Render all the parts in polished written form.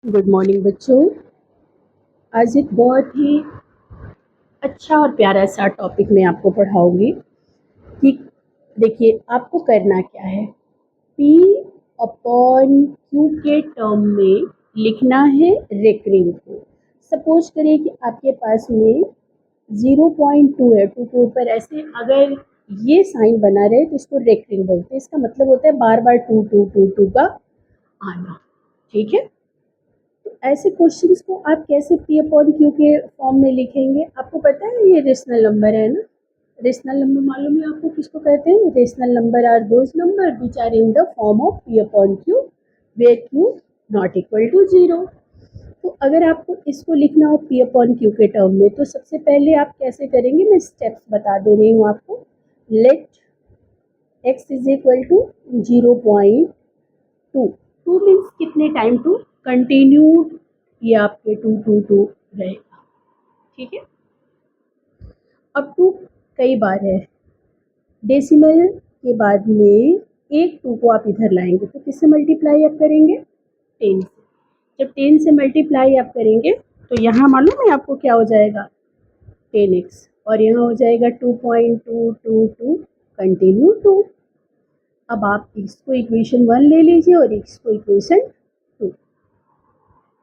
Good morning बच्चों। आज एक बहुत ही अच्छा और प्यारा सा टॉपिक मैं आपको पढ़ाऊंगी कि देखिए आपको करना क्या है। पी अपॉन क्यू के टर्म में लिखना है रेकरिंग को। सपोज करिए कि आपके पास में 0.2 है, टू के ऊपर ऐसे अगर ये साइन बना रहे तो इसको रेकरिंग बोलते हैं। इसका मतलब होता है बार बार टू टू टू टू का आना। ठीक है, ऐसे क्वेश्चंस को आप कैसे पी अपॉन क्यू के फॉर्म में लिखेंगे? आपको पता है ये रेशनल नंबर है ना। रेशनल नंबर मालूम है आपको किसको कहते हैं? Rational number are those number which are in the form of P upon Q where Q not equal to zero. तो अगर आपको इसको लिखना हो पी अपॉन क्यू के टर्म में तो सबसे पहले आप कैसे करेंगे, मैं स्टेप्स बता दे रही हूँ आपको। Let X is equal to 0.2। Two means कितने टाइम? टू कंटिन्यूड, ये आपके टू टू टू रहेगा। ठीक है, अब टू कई बार है, डेसिमल के बाद में एक टू को आप इधर लाएंगे तो किससे मल्टीप्लाई आप करेंगे? 10 से। जब 10 से मल्टीप्लाई आप करेंगे तो यहाँ मालूम है आपको क्या हो जाएगा? 10x, और यहाँ हो जाएगा 2.222 कंटिन्यू 2। अब आप इसको इक्वेशन 1 ले लीजिए और इसको इक्वेशन 2।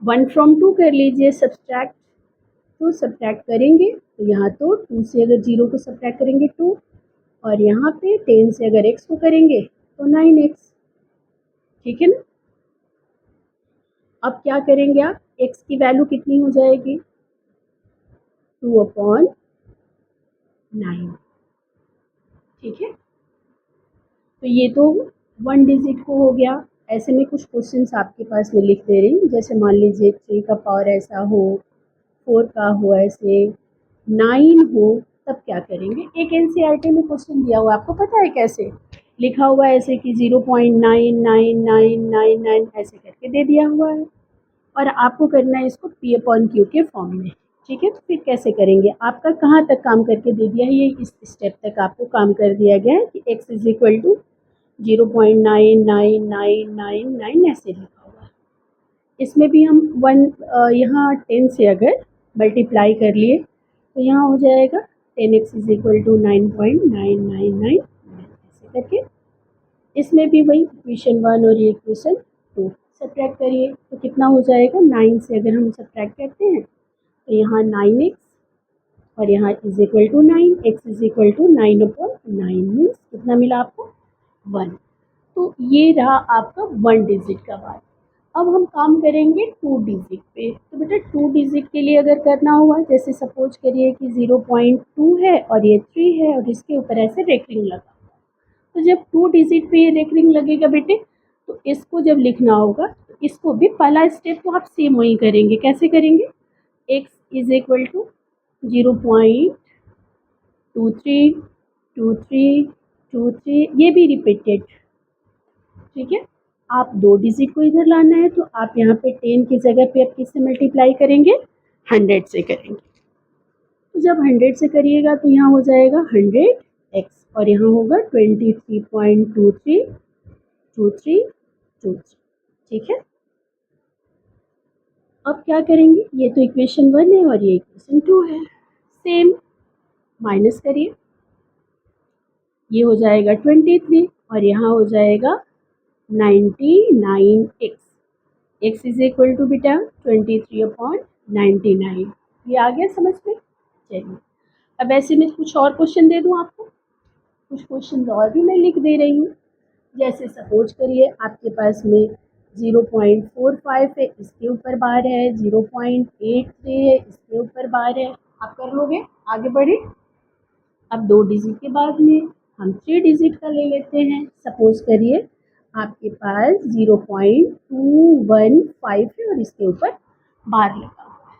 1 फ्रॉम 2 कर लीजिए सब्सट्रैक्ट, तो सब्ट्रैक्ट करेंगे तो यहाँ तो 2 से अगर 0 को सब्ट्रैक्ट करेंगे 2, और यहाँ पे 10 से अगर x को करेंगे तो 9x। ठीक है ना। अब क्या करेंगे आप? x की वैल्यू कितनी हो जाएगी? 2/9। ठीक है, तो ये तो वन डिजिट को हो गया। ऐसे में कुछ क्वेश्चंस आपके पास में लिख दे रही हूँ, जैसे मान लीजिए 3 का पावर ऐसा हो, 4 का हो, ऐसे 9 हो, तब क्या करेंगे? एक एनसीईआरटी में क्वेश्चन दिया हुआ, आपको पता है कैसे लिखा हुआ है? ऐसे कि 0.99999 ऐसे करके दे दिया हुआ है, और आपको करना है इसको पी अपॉन क्यू के फॉर्म में। ठीक है, तो फिर कैसे करेंगे? आपका कहाँ तक काम करके दे दिया है? ये इस स्टेप तक आपको काम कर दिया गया है कि x इज इक्वल टू 0.99999 ऐसे लिखा हुआ है। इसमें भी हम वन यहाँ 10 से अगर मल्टीप्लाई कर लिए तो यहाँ हो जाएगा 10x इज इक्वल टू 9.999 ऐसे करके। इसमें भी वही इक्वेशन 1 और ये इक्वेशन 2 सब्ट्रैक्ट करिए तो कितना हो जाएगा? 9 से अगर हम सब्ट्रैक्ट करते हैं तो यहाँ 9x और यहाँ is equal to 9, x is equal to 9/9 means कितना मिला आपको? 1। तो ये रहा आपका वन डिजिट का बात। अब हम काम करेंगे टू डिजिट पे। तो बेटा टू डिजिट के लिए अगर करना हुआ, जैसे सपोज करिए कि 0.2 है और ये 3 है और इसके ऊपर ऐसे रेकरिंग लगा, तो जब टू डिजिट पे ये रेकरिंग लगेगा बेटे, तो इसको जब लिखना होगा तो इसको भी पहला स्टेप तो आप सेम वही करेंगे। कैसे करेंगे? x इज इक्वल टू 0.232323, ये भी रिपीटेड। ठीक है, आप दो डिजिट को इधर लाना है तो आप यहाँ पे 10 की जगह पे आप किससे मल्टीप्लाई करेंगे? 100 से करेंगे। तो जब 100 से करिएगा तो यहाँ हो जाएगा 100x, और यहाँ होगा 23.232323। ठीक है, अब क्या करेंगे? ये तो इक्वेशन 1 है और ये इक्वेशन 2 है, सेम माइनस करिए, ये हो जाएगा 23 और यहाँ हो जाएगा 99x। x is equal to बेटा 23/99। ये आ गया समझ में? चलिए, अब ऐसे में कुछ और क्वेश्चन दे दूँ आपको। कुछ क्वेश्चन और भी मैं लिख दे रही हूँ। जैसे सपोज करिए आपके पास में 0.45 है, इसके ऊपर बार है, 0.83 है, इसके ऊपर बार है। आप कर लोगे? आगे बढ़े। अब दो डिजिट के बाद में हम 3 डिजिट का ले लेते हैं। सपोज करिए आपके पास 0.215 है और इसके ऊपर बार लगा हुआ है,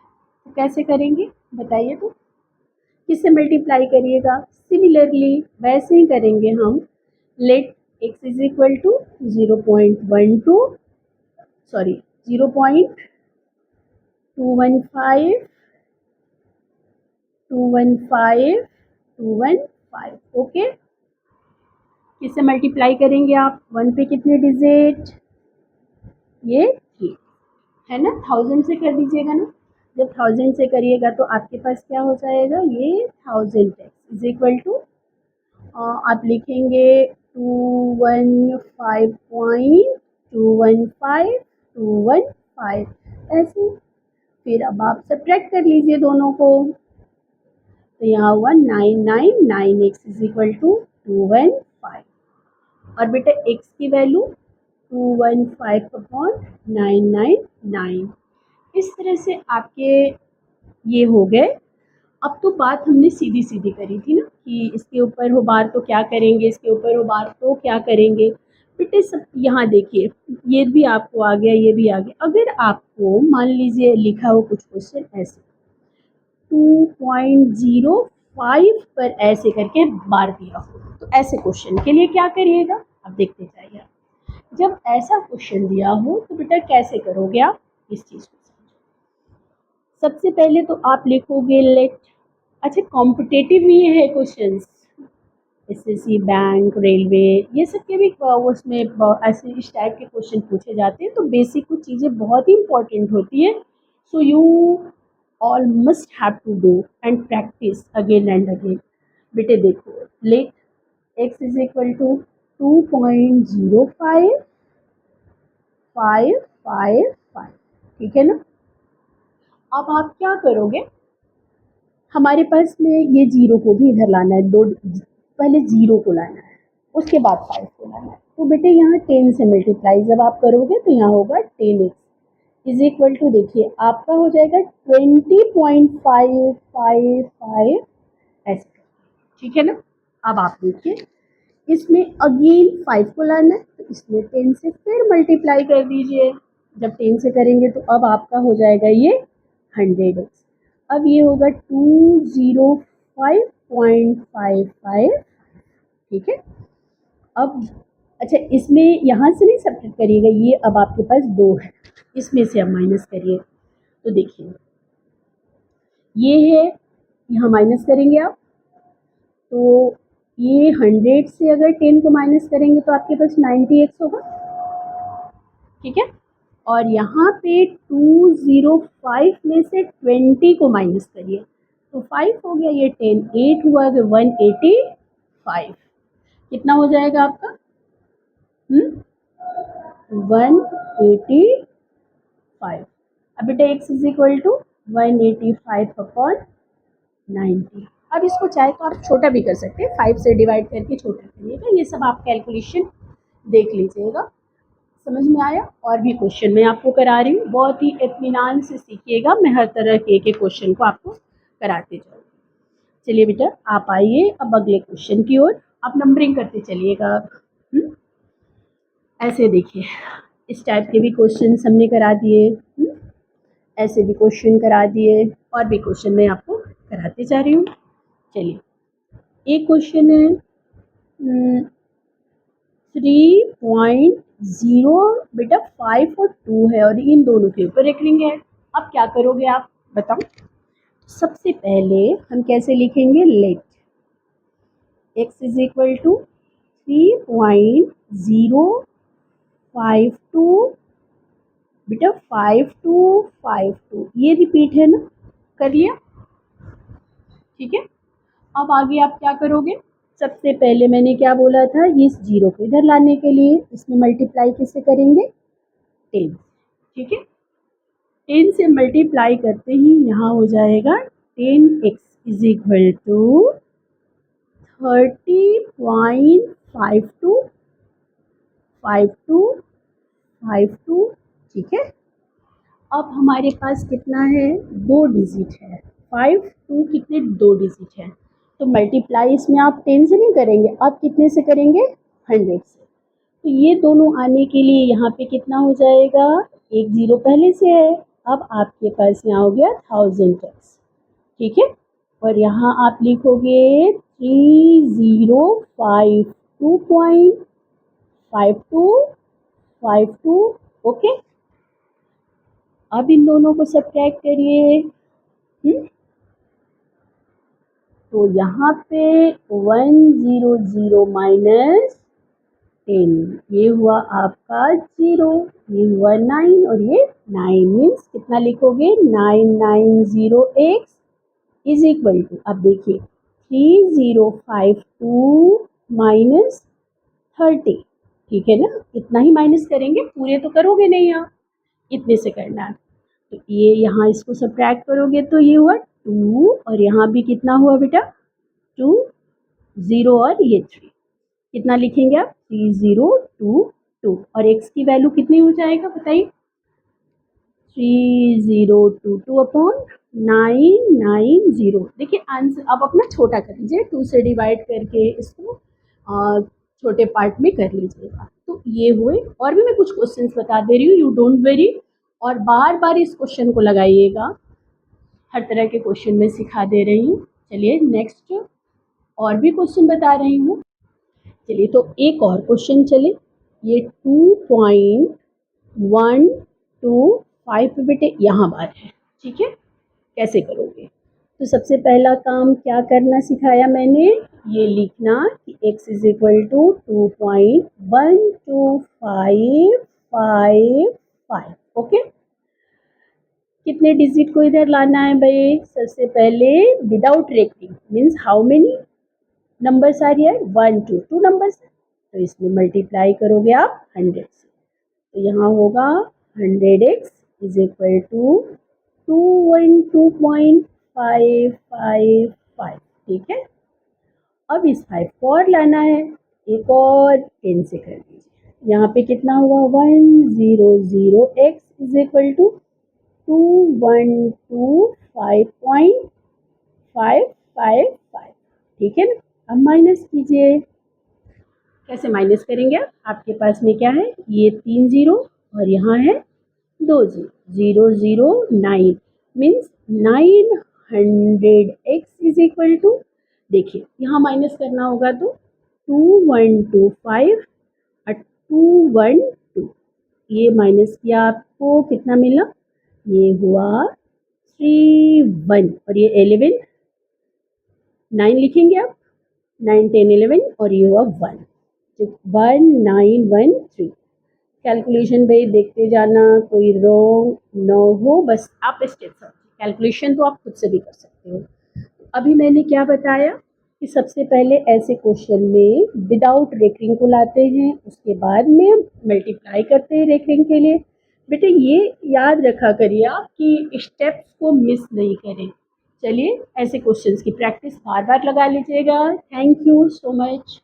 तो कैसे करेंगे बताइए? तो किससे मल्टीप्लाई करिएगा? सिमिलरली वैसे ही करेंगे हम। Let x is equal to 0.12 sorry 0.215 215 215। Okay, किससे मल्टीप्लाई करेंगे आप? 1 पे कितने डिजिट? ये 3। है ना, 1000 से कर दीजिएगा ना। जब 1000 से करिएगा तो आपके पास क्या हो जाएगा, ये 1000x इज इक्वल टू, आप लिखेंगे 215.215 ऐसे। फिर अब आप सब्ट्रैक्ट कर लीजिए दोनों को, तो यहाँ हुआ 9996 इज इक्वल टू 215। और बेटा x की वैल्यू 215/999। इस तरह से आपके ये हो गए। अब तो बात हमने सीधी सीधी करी थी ना कि इसके ऊपर हो बार तो क्या करेंगे, इसके ऊपर हो बार तो क्या करेंगे। बेटे सब यहाँ देखिए, ये भी आपको आ गया, ये भी आ गया। अगर आपको मान लीजिए लिखा हो कुछ क्वेश्चन ऐसे 2.05 पर ऐसे करके बार दिया हो, तो ऐसे क्वेश्चन के लिए क्या करिएगा, अब देखते जाइए। जब ऐसा क्वेश्चन दिया हो तो बेटा कैसे करोगे आप इस चीज़ को समझो। सबसे पहले तो आप लिखोगे लेट। अच्छा, कॉम्पिटेटिव भी है क्वेश्चंस, एसएससी, बैंक, रेलवे, ये सब के भी उसमें ऐसे इस टाइप के क्वेश्चन पूछे जाते हैं। तो बेसिक कुछ चीज़ें बहुत ही इंपॉर्टेंट होती है। So you all must have to do and practice again and again. बेटे देखो, let X is equal to 2.05555, ठीक है ना। अब आप क्या करोगे, हमारे पास में ये जीरो को भी इधर लाना है, दो पहले जीरो को लाना है, उसके बाद 5 को लाना है। तो बेटे यहाँ 10 से मल्टीप्लाई जब आप करोगे तो यहाँ होगा 10x इज इक्वल टू, देखिए आपका हो जाएगा 20.555 ऐसे, ठीक है ना। अब आप देखिए, इसमें अगेन 5 को लाना है, तो इसमें 10 से फिर मल्टीप्लाई कर दीजिए। जब 10 से करेंगे तो अब आपका हो जाएगा ये 100x। अब ये होगा 205.55, ठीक है। अब अच्छा, इसमें यहाँ से नहीं सब्ट्रैक्ट करिएगा, ये अब आपके पास 2 है, इसमें से अब माइनस करिए। तो देखिए ये है, यहाँ माइनस करेंगे आप, तो ये 100 से अगर 10 को माइनस करेंगे तो आपके पास 90x होगा, ठीक है। और यहाँ पे 205 में से 20 को माइनस करिए तो 5 हो गया, ये 10 8 हुआ तो 185, कितना हो जाएगा आपका 185। अब बेटा x इज इक्वल टू 185/90। अब इसको चाहे तो आप छोटा भी कर सकते हैं, 5 से डिवाइड करके छोटा करिएगा। ये सब आप कैलकुलेशन देख लीजिएगा, समझ में आया। और भी क्वेश्चन मैं आपको करा रही हूँ, बहुत ही इत्मीनान से सीखिएगा। मैं हर तरह के क्वेश्चन को आपको कराते जाऊँगी। चलिए बेटा आप आइए अब अगले क्वेश्चन की ओर, आप नंबरिंग करते चलिएगा। ऐसे देखिए, इस टाइप के भी क्वेश्चन हमने करा दिए, ऐसे भी क्वेश्चन करा दिए, और भी क्वेश्चन मैं आपको कराते जा रही हूँ। चलिए, एक क्वेश्चन है 3.0, बेटा 5 और 2 है और इन दोनों के ऊपर एक रिंग है। अब क्या करोगे आप बताओ। सबसे पहले हम कैसे लिखेंगे, let x is equal to 3.052, बेटा 5252, ये रिपीट है ना, कर लिया, ठीक है। अब आगे आप क्या करोगे, सबसे पहले मैंने क्या बोला था, इस जीरो को इधर लाने के लिए इसमें मल्टीप्लाई किससे करेंगे, 10, ठीक है। 10 से मल्टीप्लाई करते ही यहाँ हो जाएगा 10x इज इक्वल टू 30.525252, ठीक है। अब हमारे पास कितना है, 2 डिजिट है, 5 2 कितने, 2 डिजिट है। तो मल्टीप्लाई इसमें आप 10 से नहीं करेंगे, अब कितने से करेंगे, 100 से। तो ये दोनों आने के लिए यहाँ पे कितना हो जाएगा, एक जीरो पहले से है, अब आपके पास यहाँ हो गया 1000x, ठीक है। और यहाँ आप लिखोगे 3052.5252, ओके। अब इन दोनों को सब्ट्रैक्ट करिए, तो यहाँ पे 100 माइनस 10, ये हुआ आपका 0, ये हुआ 9 और ये 9 मीन्स कितना लिखोगे 990x इज इक्वल टू, अब देखिए 3052 माइनस 30, ठीक है ना, इतना ही माइनस करेंगे, पूरे तो करोगे नहीं आप, इतने से करना है। तो ये यहाँ इसको सब्ट्रैक्ट करोगे तो ये हुआ 2 और यहाँ भी कितना हुआ बेटा 2, 0 और ये 3, कितना लिखेंगे आप 3022 और x की वैल्यू कितनी हो जाएगा बताइए 3022 अपॉन 990। देखिए आंसर आप अपना छोटा कर लीजिए, 2 से डिवाइड करके इसको छोटे पार्ट में कर लीजिएगा। तो ये हुए, और भी मैं कुछ क्वेश्चंस बता दे रही हूँ, यू डोंट वेरी, और बार बार इस क्वेश्चन को लगाइएगा, हर तरह के क्वेश्चन में सिखा दे रही हूँ। चलिए नेक्स्ट और भी क्वेश्चन बता रही हूँ। चलिए तो एक और क्वेश्चन चले, ये 2.125 बेटे यहाँ बार है, ठीक है, कैसे करोगे। तो सबसे पहला काम क्या करना सिखाया मैंने, ये लिखना कि x is equal to 2.12555, okay. कितने डिजिट को इधर लाना है भाई, सबसे पहले विदाउट रेखिंग means how many numbers are here 1 2 2 numbers, तो इसमें मल्टीप्लाई करोगे आप 100 से, तो यहाँ होगा 100x इज इक्वल टू 212.555, ठीक है। अब इस 5 को और लाना है, एक और 10 से कर दीजिए, यहाँ पे कितना हुआ 100x इज इक्वल टू 2125.555, ठीक है ना। अब माइनस कीजिए, कैसे माइनस करेंगे आप, आपके पास में क्या है, ये 3 0 और यहाँ है 2 0, 009 means 900x is equal to, देखिए यहाँ माइनस करना होगा तो 2125 और 212, ये माइनस किया आपको कितना मिला, ये हुआ 31 और ये 11, 9 लिखेंगे आप, 9 10 11 और ये हुआ 1, 1913। कैलकुलेशन भाई देखते जाना, कोई रॉन्ग न हो, बस आप स्टेप समझिए, कैलकुलेशन तो आप खुद से भी कर सकते हो। अभी मैंने क्या बताया कि सबसे पहले ऐसे क्वेश्चन में विदाउट रेकरिंग को लाते हैं, उसके बाद में मल्टीप्लाई करते हैं रेकरिंग के लिए। बेटे ये याद रखा करिए आप कि स्टेप्स को मिस नहीं करें। चलिए ऐसे क्वेश्चंस की प्रैक्टिस बार बार लगा लीजिएगा। Thank you so much.